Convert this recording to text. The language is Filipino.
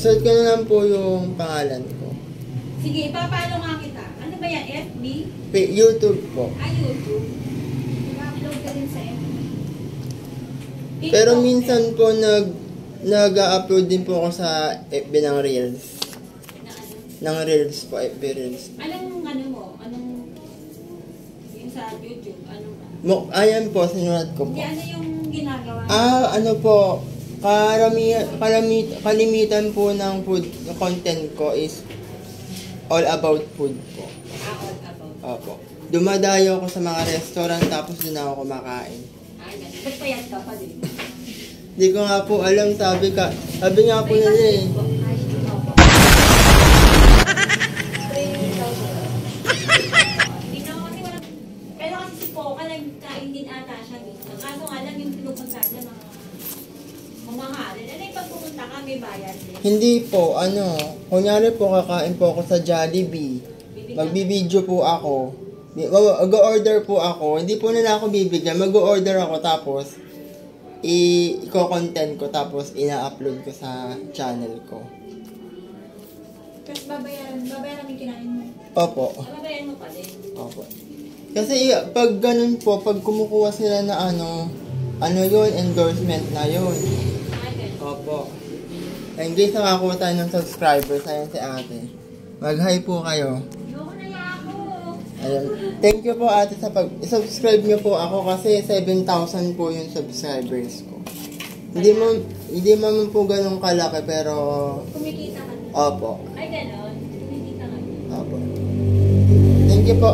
Search ko na lang po yung pangalan ko. Sige, ipapalo nga kita. Ano ba yan? FB? YouTube po. YouTube. Nag-upload ka din sa FB. Pero minsan po nag-upload din po ako sa FB ng Reels. Ng Reels po, FB Reels. Anong ano mo? Anong yung sa YouTube? Ano ba? Ayan po, sinulat ko po. Hindi, ano yung ginagawa? Ano po, kalimitan po ng food content ko is all about food po. All about. Opo. Dumadayo ako sa mga restaurant tapos doon ako kumakain. Ganun. Ba't pa yan ka pa din? Hindi ko nga po alam, sabi nga po nila eh. Pero kasi si Poca, nagkain din ata siya dito. Kaso nga lang yung pinupunta niya mga mamahalin. Ano yung pagpupunta ka, may bayad din? Hindi po, kunyari po kakain po ako sa Jollibee. Magbibideo po ako. Mag-order po ako. Hindi po nila ako bibigyan. Mag-order ako tapos i-content ko tapos ina-upload ko sa channel ko. Tapos babayaran yung kinain mo? Opo. Babayaran mo pa din? Opo. Kasi pag ganun po, pag kumukuha sila na yun, endorsement na yun. Opo. And guys, nakakuha tayo ng subscribers. Ayan si ate. Mag-hi po kayo. Ayan. Thank you po ate sa subscribe niyo po ako kasi 7,000 po yung subscribers ko. Hindi man po ganun kalaki pero kumikita ka. Opo. Ay, gano'n. Kumikita ka. Opo. Thank you po